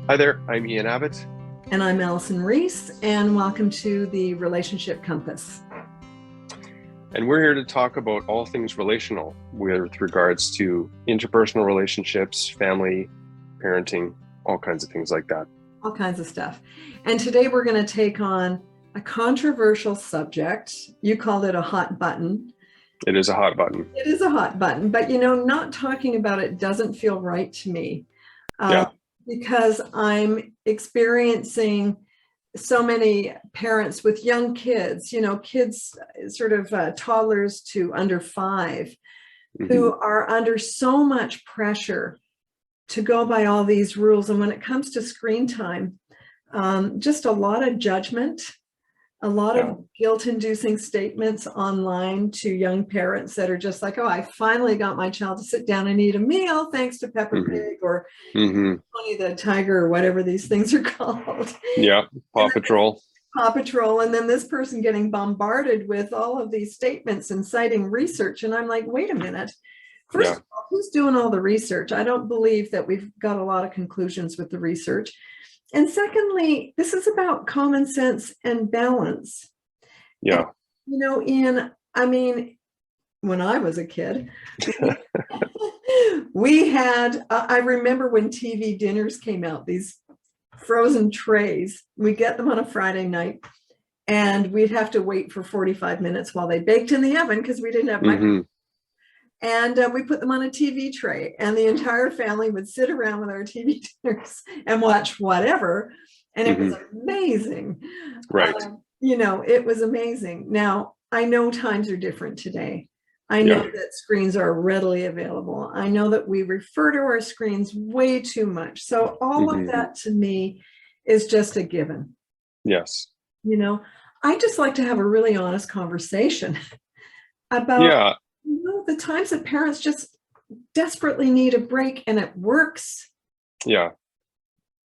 Hi there, I'm Ian Abbott. And I'm Allison Reese, and welcome to the Relationship Compass. And we're here to talk about all things relational with regards to interpersonal relationships, family, parenting, all kinds of things like that. All kinds of stuff. And today we're going to take on a controversial subject. You called it a hot button. It is a hot button. It is a hot button, but not talking about it doesn't feel right to me. Because I'm experiencing so many parents with young kids, kids sort of toddlers to under 5, who are under so much pressure to go by all these rules. And when it comes to screen time, just a lot of judgment, a lot of guilt-inducing statements online to young parents that are just like, oh, I finally got my child to sit down and eat a meal thanks to Peppa Pig or Tony the Tiger or whatever these things are called. Yeah, Paw Patrol. Paw Patrol. And then this person getting bombarded with all of these statements and citing research. And I'm like, wait a minute. First of all, who's doing all the research? I don't believe that we've got a lot of conclusions with the research. And secondly, this is about common sense and balance. Yeah. And, Ian, I mean, when I was a kid, we had, I remember when TV dinners came out, these frozen trays, we get them on a Friday night and we'd have to wait for 45 minutes while they baked in the oven because we didn't have microwaves. And we put them on a TV tray and the entire family would sit around with our TV dinners and watch whatever. And it was amazing. Right. It was amazing. Now, I know times are different today. I know that screens are readily available. I know that we refer to our screens way too much. So all of that to me is just a given. Yes. I just like to have a really honest conversation about the times that parents just desperately need a break and it works. Yeah.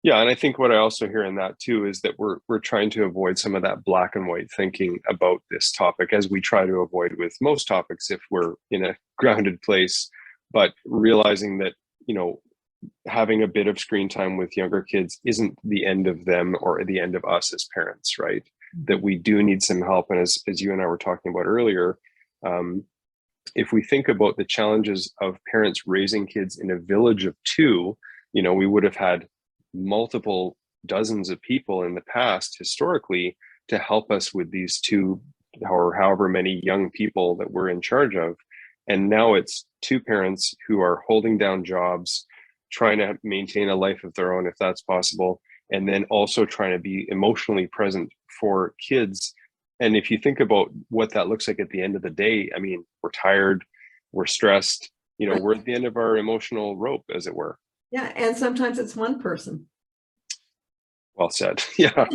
And I think what I also hear in that too is that we're trying to avoid some of that black and white thinking about this topic, as we try to avoid with most topics if we're in a grounded place, but realizing that, having a bit of screen time with younger kids isn't the end of them or the end of us as parents, right? That we do need some help. And as you and I were talking about earlier, if we think about the challenges of parents raising kids in a village of 2, we would have had multiple dozens of people in the past historically to help us with these 2 or however many young people that we're in charge of. And now it's 2 parents who are holding down jobs, trying to maintain a life of their own, if that's possible, and then also trying to be emotionally present for kids. And if you think about what that looks like at the end of the day, I mean, we're tired, we're stressed, we're at the end of our emotional rope, as it were. Yeah. And sometimes it's one person. Well said. Yeah.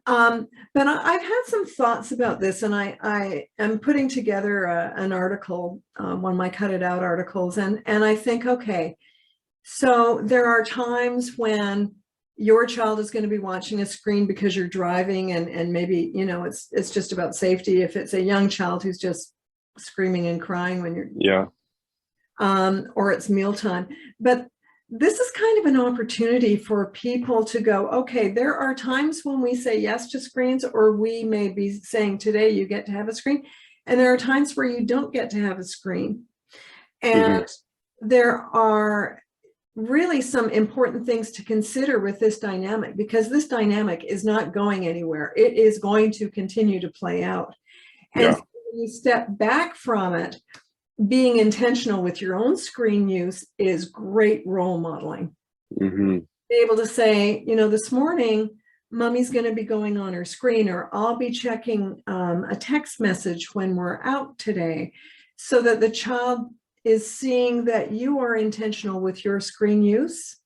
But I've had some thoughts about this, and I am putting together an article, one of my cut it out articles. And I think, okay, so there are times when your child is going to be watching a screen because you're driving and maybe, it's just about safety. If it's a young child who's just screaming and crying when you're, or it's mealtime. But this is kind of an opportunity for people to go, okay, there are times when we say yes to screens, or we may be saying today you get to have a screen. And there are times where you don't get to have a screen. And there are really some important things to consider with this dynamic, because this dynamic is not going anywhere. It is going to continue to play out. And so when you step back from it, being intentional with your own screen use is great role modeling. Be able to say, this morning, mommy's going to be going on her screen, or I'll be checking a text message when we're out today, so that the child is seeing that you are intentional with your screen use.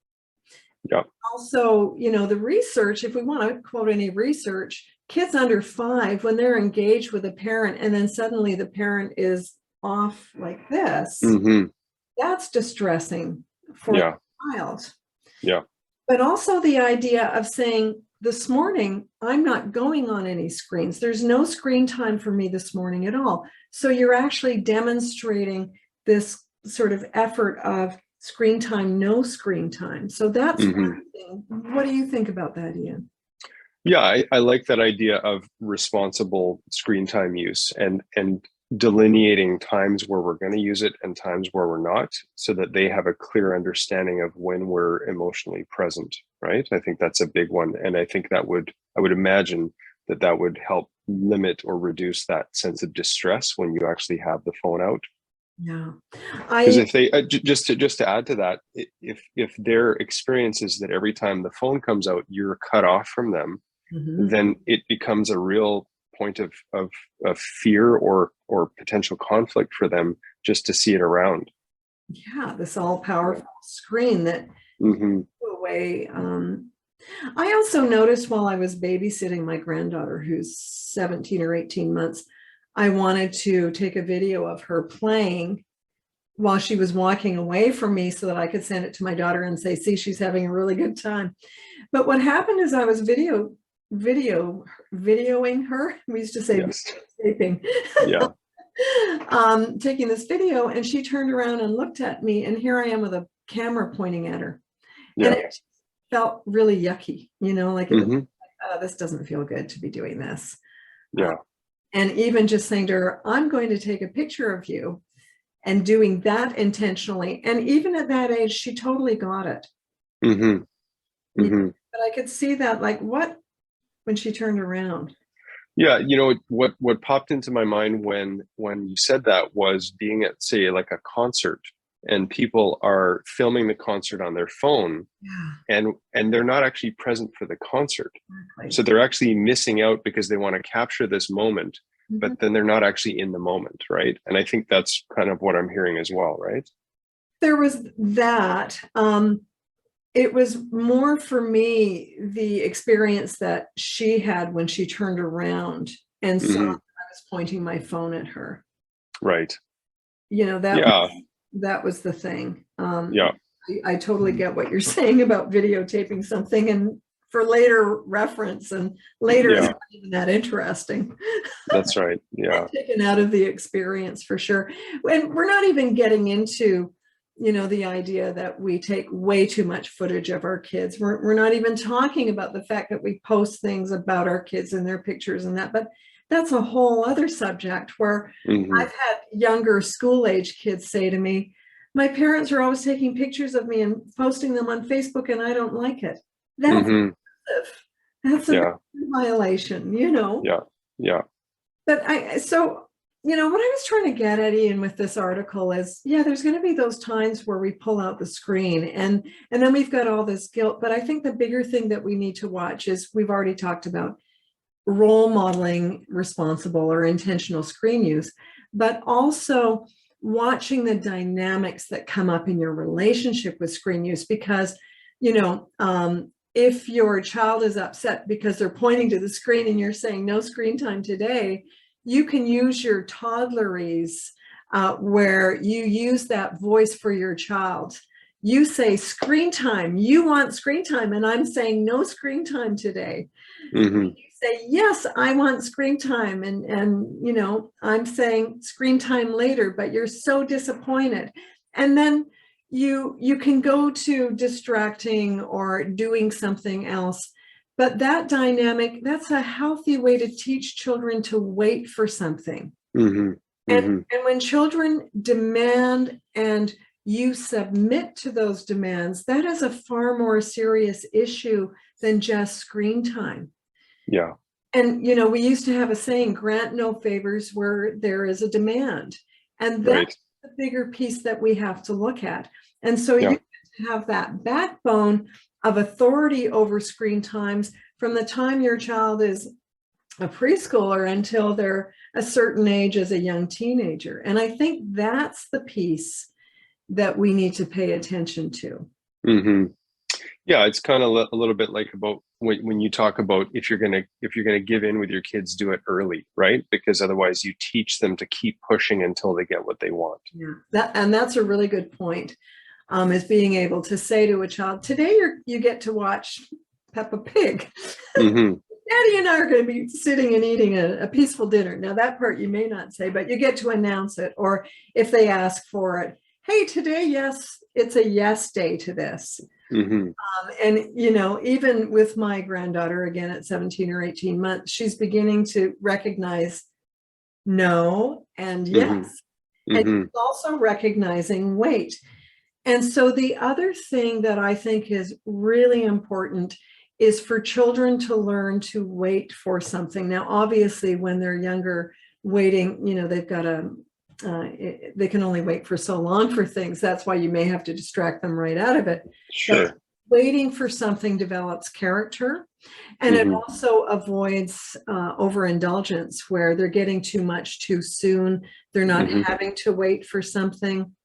Also, the research, if we want to quote any research, kids under 5, when they're engaged with a parent and then suddenly the parent is off like this, that's distressing for the child. But also the idea of saying, this morning, I'm not going on any screens. There's no screen time for me this morning at all. So you're actually demonstrating this sort of effort of screen time, no screen time. So that's Hmm. one thing. What do you think about that, Ian? Yeah, I like that idea of responsible screen time use and delineating times where we're going to use it and times where we're not, so that they have a clear understanding of when we're emotionally present, right? I think that's a big one. And I think I would imagine that that would help limit or reduce that sense of distress when you actually have the phone out. Yeah. Because I if they just to add to that, if their experience is that every time the phone comes out, you're cut off from them, Mhm. then it becomes a real point of fear or potential conflict for them just to see it around. Yeah, this all Yeah. powerful screen that Hmm. away. I also noticed while I was babysitting my granddaughter, who's 17 or 18 months, I wanted to take a video of her playing while she was walking away from me so that I could send it to my daughter and say, see, she's having a really good time. But what happened is I was videoing her. We used to say Yes. videotaping, Yeah. taking this video, and she turned around and looked at me, and here I am with a camera pointing at her. And Yeah. it felt really yucky, like it was, Hmm. oh, this doesn't feel good to be doing this. Uh, Yeah. and even just saying to her, I'm going to take a picture of you, and doing that intentionally. And even at that age, she totally got it. Hmm. Yeah, Hmm. but I could see that, like, what, when she turned around. Yeah, what popped into my mind when you said that was being at, say, like a concert, and people are filming the concert on their phone, Yeah, and they're not actually present for the concert. exactly. So they're actually missing out because they want to capture this moment, Mhm. but then they're not actually in the moment, right? And I think that's kind of what I'm hearing as well, right? There was that. It was more for me the experience that she had when she turned around and saw that Hmm. I was pointing my phone at her. Right. That Yeah. that was the thing. Yeah. I totally get what you're saying about videotaping something and for later reference, and later is Yeah. not even that interesting. That's right. Yeah. Taken out of the experience for sure. And we're not even getting into, the idea that we take way too much footage of our kids. We're not even talking about the fact that we post things about our kids and their pictures and that, but that's a whole other subject where Hmm. I've had younger school age kids say to me, my parents are always taking pictures of me and posting them on Facebook and I don't like it. That's Hmm. that's a Yeah. violation. Yeah. Yeah. But what I was trying to get at, Ian, with this article is, yeah, there's going to be those times where we pull out the screen and then we've got all this guilt. But I think the bigger thing that we need to watch is, we've already talked about role modeling responsible or intentional screen use, but also watching the dynamics that come up in your relationship with screen use. Because, if your child is upset because they're pointing to the screen and you're saying no screen time today, you can use your toddleries, where you use that voice for your child. You say screen time, you want screen time, and I'm saying no screen time today. Hmm. Say, yes, I want screen time, and I'm saying screen time later, but you're so disappointed. And then you can go to distracting or doing something else. But that dynamic, that's a healthy way to teach children to wait for something. Hmm. And Hmm. and when children demand and you submit to those demands, that is a far more serious issue than just screen time. Yeah. And, we used to have a saying, grant no favors where there is a demand. And that's Right. the bigger piece that we have to look at. And so Yeah. you have that backbone of authority over screen times from the time your child is a preschooler until they're a certain age as a young teenager. And I think that's the piece that we need to pay attention to. Hmm. Yeah, it's kind of a little bit like about when you talk about, if you're gonna give in with your kids, do it early, right? Because otherwise you teach them to keep pushing until they get what they want. Yeah, that's a really good point. Is being able to say to a child, today you get to watch Peppa Pig. Hmm. Daddy and I are going to be sitting and eating a peaceful dinner. Now that part you may not say, but you get to announce it, or if they ask for it, hey, today, yes, it's a yes day to this. Mm-hmm. And, you know, even with my granddaughter, again, at 17 or 18 months, she's beginning to recognize no and Mm-hmm. yes. And Mm-hmm. she's also recognizing wait. And so the other thing that I think is really important is for children to learn to wait for something. Now, obviously, when they're younger, waiting, you know, they've got they can only wait for so long for things. That's why you may have to distract them right out of it. But Sure. waiting for something develops character, and it Mm-hmm. also avoids overindulgence where they're getting too much too soon. They're not Mm-hmm. having to wait for something,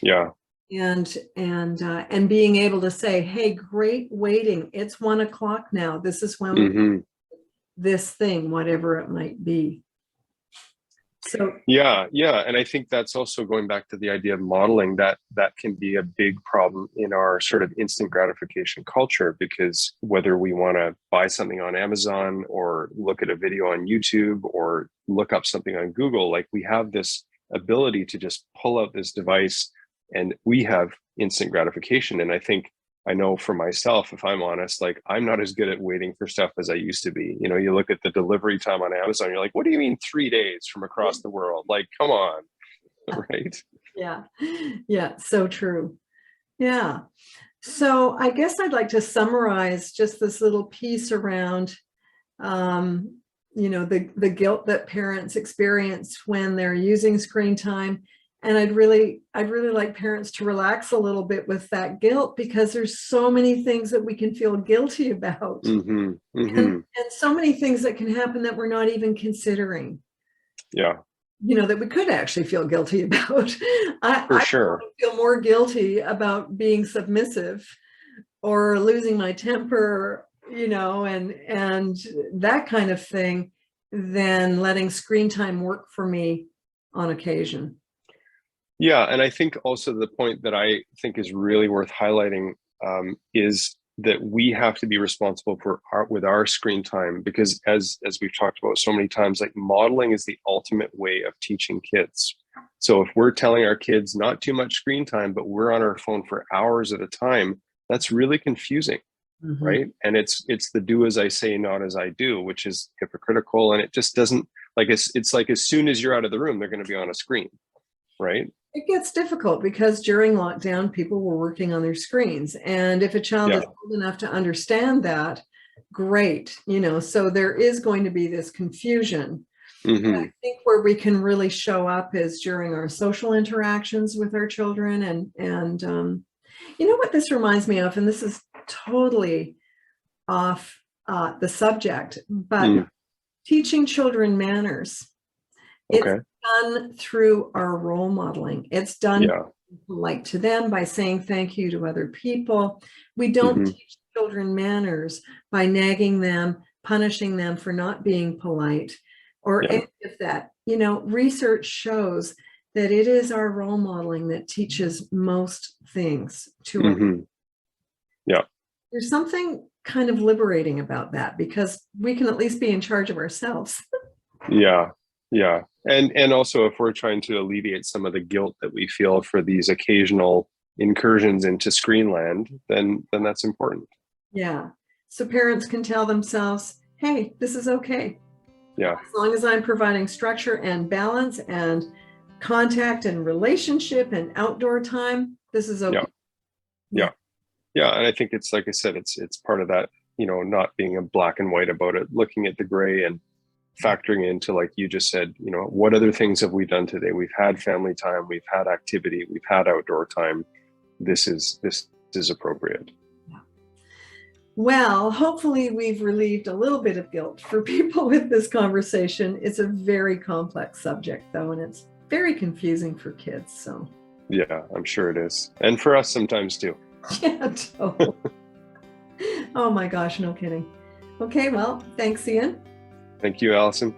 Yeah. and being able to say, hey, great waiting, it's 1 o'clock now, this is when we Mm-hmm. this thing, whatever it might be. So Yeah, and I think that's also going back to the idea of modeling, that can be a big problem in our sort of instant gratification culture, because whether we want to buy something on Amazon or look at a video on YouTube or look up something on Google, like we have this ability to just pull out this device and we have instant gratification. And I know for myself, if I'm honest, like I'm not as good at waiting for stuff as I used to be. You know, you look at the delivery time on Amazon, you're like, what do you mean 3 days from across the world? Like, come on, right? yeah, yeah, so true. Yeah. So I guess I'd like to summarize just this little piece around you know, the guilt that parents experience when they're using screen time. And I'd really like parents to relax a little bit with that guilt, because there's so many things that we can feel guilty about, Mm-hmm. and, Mm-hmm. and so many things that can happen that we're not even considering, Yeah, you know, that we could actually feel guilty about. for I sure. feel more guilty about being submissive or losing my temper, you know, and that kind of thing, than letting screen time work for me on occasion. Yeah, and I think also the point that I think is really worth highlighting is that we have to be responsible for with our screen time, because as we've talked about so many times, like modeling is the ultimate way of teaching kids. So if we're telling our kids not too much screen time, but we're on our phone for hours at a time, that's really confusing, Mhm. right? And it's the do as I say, not as I do, which is hypocritical, and it just doesn't, like it's like as soon as you're out of the room, they're going to be on a screen, right? It gets difficult because during lockdown, people were working on their screens. And if a child Yeah. is old enough to understand that, great, you know, so there is going to be this confusion. But I Mm-hmm. think where we can really show up is during our social interactions with our children. And you know what this reminds me of, and this is totally off the subject, but Mm. teaching children manners. It's Okay. done through our role modeling. It's done Yeah. polite to them by saying thank you to other people. We don't Mm-hmm. teach children manners by nagging them, punishing them for not being polite, or Yeah. any of that. You know, research shows that it is our role modeling that teaches most things to our. Mm-hmm. Yeah. There's something kind of liberating about that, because we can at least be in charge of ourselves. Yeah. Yeah. And also, if we're trying to alleviate some of the guilt that we feel for these occasional incursions into screenland, then that's important. Yeah. So parents can tell themselves, hey, this is okay. Yeah. As long as I'm providing structure and balance and contact and relationship and outdoor time, this is Yeah. okay. Yeah. Yeah. Yeah. And I think it's like I said, it's part of that, not being a black and white about it, looking at the gray and factoring into, like you just said, what other things have we done today? We've had family time, we've had activity, we've had outdoor time. This is appropriate. Well, hopefully we've relieved a little bit of guilt for people with this conversation. It's a very complex subject, though, and it's very confusing for kids. So, Yeah, I'm sure it is. And for us sometimes too. yeah, totally. Oh my gosh, no kidding. Okay, well, thanks, Ian. Thank you, Allison.